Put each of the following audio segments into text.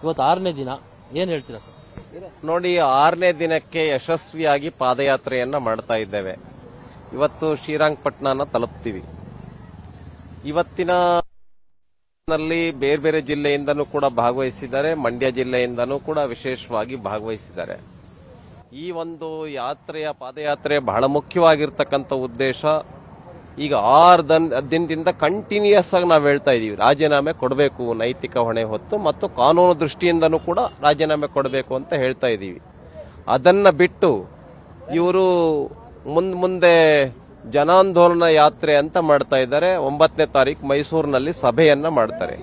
ಇವತ್ತು 6ನೇ ದಿನ ಏನ್ ಹೇಳ್ತೀರಾ ಸರ್? ನೋಡಿ, 6ನೇ ದಿನಕ್ಕೆ ಯಶಸ್ವಿಯಾಗಿ ಪಾದಯಾತ್ರೆಯನ್ನ ಮಾಡ್ತಾ ಇದ್ದೇವೆ. ಇವತ್ತು ಶ್ರೀರಂಗಪಟ್ಟಣನ ತಲುಪ್ತೀವಿ. ಇವತ್ತಿನ ನಲ್ಲಿ ಬೇರೆ ಬೇರೆ ಜಿಲ್ಲೆಯಿಂದನೂ ಕೂಡ ಭಾಗವಹಿಸಿದ್ದಾರೆ, ಮಂಡ್ಯ ಜಿಲ್ಲೆಯಿಂದನೂ ಕೂಡ ವಿಶೇಷವಾಗಿ ಭಾಗವಹಿಸಿದ್ದಾರೆ. ಈ ಒಂದು ಪಾದಯಾತ್ರೆ ಬಹಳ ಮುಖ್ಯವಾಗಿರ್ತಕ್ಕಂಥ ಉದ್ದೇಶ, ಈಗ 6 ದಿನದಿಂದ ಕಂಟಿನ್ಯೂಸ್ ಆಗಿ ನಾವು ಹೇಳ್ತಾ ಇದೀವಿ, ರಾಜೀನಾಮೆ ಕೊಡಬೇಕು, ನೈತಿಕ ಹೊಣೆ ಹೊತ್ತು ಮತ್ತು ಕಾನೂನು ದೃಷ್ಟಿಯಿಂದನೂ ಕೂಡ ರಾಜೀನಾಮೆ ಕೊಡಬೇಕು ಅಂತ ಹೇಳ್ತಾ ಇದೀವಿ. ಅದನ್ನ ಬಿಟ್ಟು ಇವರು ಮುಂದೆ ಜನಾಂದೋಲನ ಯಾತ್ರೆ ಅಂತ ಮಾಡ್ತಾ ಇದ್ದಾರೆ. 9ನೇ ತಾರೀಕು ಮೈಸೂರಿನಲ್ಲಿ ಸಭೆಯನ್ನ ಮಾಡ್ತಾರೆ.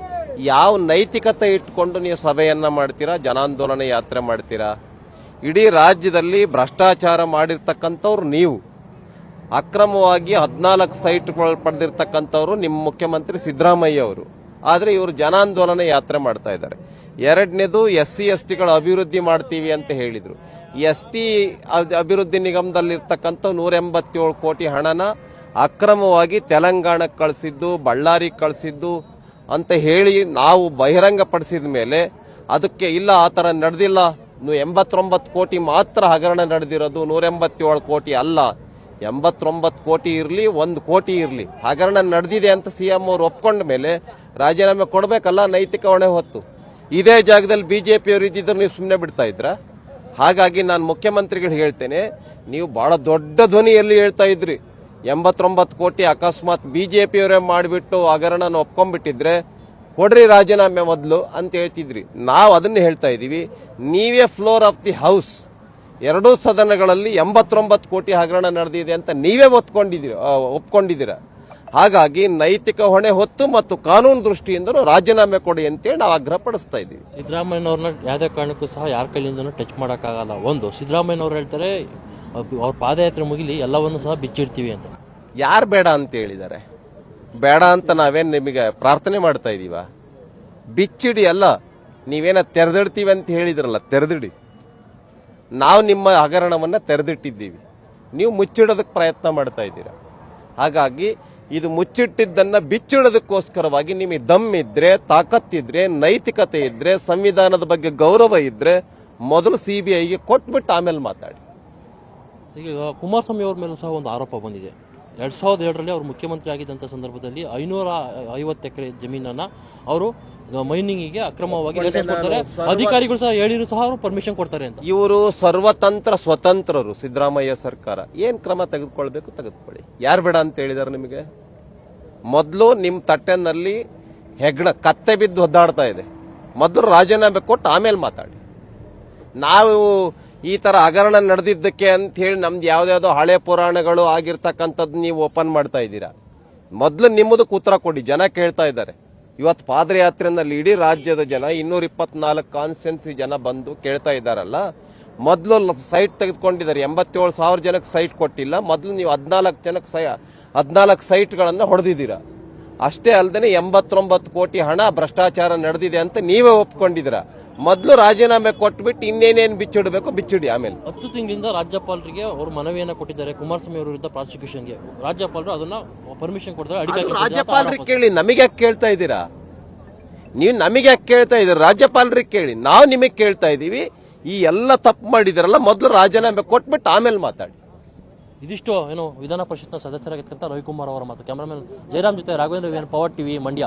ಯಾವ ನೈತಿಕತೆ ಇಟ್ಕೊಂಡು ನೀವು ಸಭೆಯನ್ನ ಮಾಡ್ತೀರಾ, ಜನಾಂದೋಲನ ಯಾತ್ರೆ ಮಾಡ್ತೀರಾ? ಇಡೀ ರಾಜ್ಯದಲ್ಲಿ ಭ್ರಷ್ಟಾಚಾರ ಮಾಡಿರ್ತಕ್ಕಂಥವ್ರು ನೀವು, ಅಕ್ರಮವಾಗಿ 14 ಸೈಟ್ಗಳು ಪಡೆದಿರ್ತಕ್ಕಂಥವ್ರು ನಿಮ್ಮ ಮುಖ್ಯಮಂತ್ರಿ ಸಿದ್ದರಾಮಯ್ಯ ಅವರು. ಆದ್ರೆ ಇವರು ಜನಾಂದೋಲನ ಯಾತ್ರೆ ಮಾಡ್ತಾ ಇದ್ದಾರೆ. ಎರಡನೇದು SC STಗಳ ಅಭಿವೃದ್ಧಿ ಮಾಡ್ತೀವಿ ಅಂತ ಹೇಳಿದ್ರು. ST ಅಭಿವೃದ್ಧಿ ನಿಗಮದಲ್ಲಿರ್ತಕ್ಕಂಥ 187 ಕೋಟಿ ಹಣನ ಅಕ್ರಮವಾಗಿ ತೆಲಂಗಾಣಕ್ಕೆ ಕಳಿಸಿದ್ದು, ಬಳ್ಳಾರಿಗೆ ಕಳಿಸಿದ್ದು ಅಂತ ಹೇಳಿ ನಾವು ಬಹಿರಂಗ ಪಡಿಸಿದ ಮೇಲೆ ಅದಕ್ಕೆ ಇಲ್ಲ, ಆ ತರ ನಡೆದಿಲ್ಲ, 89 ಕೋಟಿ ಮಾತ್ರ ಹಗರಣ ನಡೆದಿರೋದು, 187 ಕೋಟಿ ಅಲ್ಲ, 89 ಕೋಟಿ ಇರಲಿ, 1 ಕೋಟಿ ಇರಲಿ, ಹಗರಣ ನಡೆದಿದೆ ಅಂತ CM ಅವರು ಒಪ್ಕೊಂಡ ಮೇಲೆ ರಾಜೀನಾಮೆ ಕೊಡಬೇಕಲ್ಲ, ನೈತಿಕ ಹೊಣೆ ಹೊತ್ತು. ಇದೇ ಜಾಗದಲ್ಲಿ ಬಿಜೆಪಿಯವರು ಇದ್ದಿದ್ರು ನೀವು ಸುಮ್ಮನೆ ಬಿಡ್ತಾ ಇದ್ರ? ಹಾಗಾಗಿ ನಾನು ಮುಖ್ಯಮಂತ್ರಿಗಳು ಹೇಳ್ತೇನೆ, ನೀವು ಬಹಳ ದೊಡ್ಡ ಧ್ವನಿಯಲ್ಲಿ ಹೇಳ್ತಾ ಇದ್ರಿ, 89 ಕೋಟಿ ಅಕಸ್ಮಾತ್ ಬಿಜೆಪಿಯವರೇ ಮಾಡಿಬಿಟ್ಟು ಹಗರಣನ ಒಪ್ಕೊಂಡ್ಬಿಟ್ಟಿದ್ರೆ ಕೊಡ್ರಿ ರಾಜೀನಾಮೆ ಮೊದಲು ಅಂತ ಹೇಳ್ತಿದ್ರಿ. ನಾವು ಅದನ್ನ ಹೇಳ್ತಾ ಇದೀವಿ, ನೀವೇ ಫ್ಲೋರ್ ಆಫ್ ದಿ ಹೌಸ್, ಎರಡೂ ಸದನಗಳಲ್ಲಿ 89 ಕೋಟಿ ಹಗರಣ ನಡೆದಿದೆ ಅಂತ ನೀವೇ ಒಪ್ಕೊಂಡಿದ್ದೀರಾ. ಹಾಗಾಗಿ ನೈತಿಕ ಹೊಣೆ ಹೊತ್ತು ಮತ್ತು ಕಾನೂನು ದೃಷ್ಟಿಯಿಂದಲೂ ರಾಜೀನಾಮೆ ಕೊಡಿ ಅಂತೇಳಿ ನಾವು ಆಗ್ರಹ ಪಡಿಸ್ತಾ ಇದ್ದೀವಿ. ಸಿದ್ದರಾಮಯ್ಯನವ್ರನ್ನ ಯಾವುದೇ ಕಾರಣಕ್ಕೂ ಸಹ ಯಾರ ಕೈಲಿಂದನೂ ಟಚ್ ಮಾಡೋಕ್ಕಾಗಲ್ಲ. ಒಂದು, ಸಿದ್ದರಾಮಯ್ಯನವ್ರು ಹೇಳ್ತಾರೆ ಅವ್ರ ಪಾದಯಾತ್ರೆ ಮುಗಿಲಿ ಎಲ್ಲವನ್ನೂ ಸಹ ಬಿಚ್ಚಿಡ್ತೀವಿ ಅಂತ. ಯಾರು ಬೇಡ ಅಂತ ಹೇಳಿದ್ದಾರೆ? ಬೇಡ ಅಂತ ನಾವೇನ್ ನಿಮಗೆ ಪ್ರಾರ್ಥನೆ ಮಾಡ್ತಾ ಇದೀವ? ಬಿಚ್ಚಿಡಿ ಅಲ್ಲ, ನೀವೇನ ತೆರೆದಿಡ್ತೀವಿ ಅಂತ ಹೇಳಿದ್ರಲ್ಲ, ತೆರೆದಿಡಿ. ನಾವು ನಿಮ್ಮ ಹಗರಣವನ್ನ ತೆರೆದಿಟ್ಟಿದ್ದೀವಿ, ನೀವು ಮುಚ್ಚಿಡೋದಕ್ಕೆ ಪ್ರಯತ್ನ ಮಾಡ್ತಾ ಇದ್ದೀರಾ. ಹಾಗಾಗಿ ಇದು ಮುಚ್ಚಿಟ್ಟಿದ್ದನ್ನ ಬಿಚ್ಚಿಡೋದಕ್ಕೋಸ್ಕರವಾಗಿ ನಿಮಗೆ ದಮ್ ಇದ್ರೆ, ತಾಕತ್ತಿದ್ರೆ, ನೈತಿಕತೆ ಇದ್ರೆ, ಸಂವಿಧಾನದ ಬಗ್ಗೆ ಗೌರವ ಇದ್ರೆ ಮೊದಲು CBIಗೆ ಕೊಟ್ಬಿಟ್ಟು ಆಮೇಲೆ ಮಾತಾಡಿ. ಈಗ ಕುಮಾರಸ್ವಾಮಿ ಅವ್ರ ಮೇಲೂ ಸಹ ಒಂದು ಆರೋಪ ಬಂದಿದೆ. 2007ರಲ್ಲಿ ಅವರು ಮುಖ್ಯಮಂತ್ರಿ ಆಗಿದ್ದಂತ ಸಂದರ್ಭದಲ್ಲಿ 550 ಎಕರೆ ಜಮೀನನ್ನ ಅವರು ಮೈನಿಂಗಿಗೆ ಅಕ್ರಮವಾಗಿ ಲೈಸೆನ್ಸ್ ಕೊಡ್ತಾರೆ, ಅಧಿಕಾರಿಗಳು ಸಹ ಹೇಳಿದ್ರು ಸಹ ಅವರು ಪರ್ಮಿಷನ್ ಕೊಡ್ತಾರೆ ಅಂತ. ಇವರು ಸರ್ವತಂತ್ರ ಸ್ವತಂತ್ರರು. ಸಿದ್ದರಾಮಯ್ಯ ಸರ್ಕಾರ ಏನ್ ಕ್ರಮ ತೆಗೆದುಕೊಳ್ಬೇಕು ತೆಗೆದುಕೊಳ್ಳಿ. ಯಾರು ಬೇಡ ಅಂತ ಹೇಳಿದಾರೆ ನಿಮಗೆ? ಮೊದಲು ನಿಮ್ ತಟ್ಟೆನಲ್ಲಿ ಕತ್ತೆ ಬಿದ್ದು ಒದ್ದಾಡ್ತಾ ಇದೆ, ಮೊದಲು ರಾಜೀನಾಮೆ ಕೊಟ್ಟು ಆಮೇಲೆ ಮಾತಾಡಿ. ನಾವು ಈ ತರ ಹಗರಣ ನಡೆದಿದ್ದಕ್ಕೆ ಅಂತ ಹೇಳಿ ನಮ್ದು ಯಾವ್ದಾವ್ದೋ ಹಳೆ ಪುರಾಣಗಳು ಆಗಿರ್ತಕ್ಕಂಥದ್ದು ನೀವು ಓಪನ್ ಮಾಡ್ತಾ ಇದ್ದೀರಾ. ಮೊದಲು ನಿಮ್ಮದಕ್ಕೆ ಉತ್ತರ ಕೊಡಿ. ಜನ ಕೇಳ್ತಾ ಇದ್ದಾರೆ. ಇವತ್ತು ಪಾದಯಾತ್ರೆನಲ್ಲಿ ಇಡೀ ರಾಜ್ಯದ ಜನ 224 ಕಾನ್ಸ್ಟಿಟ್ಯೂನ್ಸಿ ಜನ ಬಂದು ಕೇಳ್ತಾ ಇದ್ದಾರಲ್ಲ. ಮೊದಲು ಸೈಟ್ ತೆಗೆದುಕೊಂಡಿದ್ದಾರೆ, 87,000 ಜನಕ್ಕೆ ಸೈಟ್ ಕೊಟ್ಟಿಲ್ಲ. ಮೊದಲು ನೀವು 14 ಸೈಟ್ಗಳನ್ನ ಹೊಡೆದಿದ್ದೀರಾ. ಅಷ್ಟೇ ಅಲ್ಲದೆ 89 ಕೋಟಿ ಹಣ ಭ್ರಷ್ಟಾಚಾರ ನಡೆದಿದೆ ಅಂತ ನೀವೇ ಒಪ್ಕೊಂಡಿದ್ದೀರಾ. ಮೊದಲು ರಾಜೀನಾಮೆ ಕೊಟ್ಬಿಟ್ಟು ಇನ್ನೇನೇನು ಬಿಚ್ಚಿಡಬೇಕು ಬಿಚ್ಚಿಡಿ ಆಮೇಲೆ. 10 ತಿಂಗಳಿಂದ ರಾಜ್ಯಪಾಲರಿಗೆ ಅವರು ಮನವಿಯನ್ನ ಕೊಟ್ಟಿದ್ದಾರೆ ಕುಮಾರಸ್ವಾಮಿ ಅವರ ವಿರುದ್ಧ ಪ್ರಾಸಿಕ್ಯೂಷನ್ಗೆ. ರಾಜ್ಯಪಾಲರು ಅದನ್ನ ಪರ್ಮಿಷನ್ ಕೊಡ್ತಾರೆ. ರಾಜ್ಯಪಾಲರಿಗೆ ಕೇಳಿ, ನಮಗೆ ಯಾಕೆ ಕೇಳ್ತಾ ಇದ್ದೀರಾ? ನೀವು ನಮಗೆ ಯಾಕೆ ಕೇಳ್ತಾ ಇದ್ದೀರಾ? ರಾಜ್ಯಪಾಲರಿಗೆ ಕೇಳಿ. ನಾವು ನಿಮಗೆ ಕೇಳ್ತಾ ಇದೀವಿ, ಈ ಎಲ್ಲ ತಪ್ಪು ಮಾಡಿದಿರಲ್ಲ, ಮೊದಲು ರಾಜೀನಾಮೆ ಕೊಟ್ಬಿಟ್ಟು ಆಮೇಲೆ ಮಾತಾಡಿ. ಇದಿಷ್ಟು ವಿಧಾನ ಪರಿಷತ್ನ ಸದಸ್ಯರಾಗಿರ್ತಕ್ಕಂಥ ರವಿಕುಮಾರ್ ಅವರ ಮಾತು. ಕ್ಯಾಮರಾಮನ್ ಜಯರಾಮ್ ಜೊತೆ ರಾಘವೇಂದ್ರ, ಪವರ್ ಟಿವಿ, ಮಂಡ್ಯ.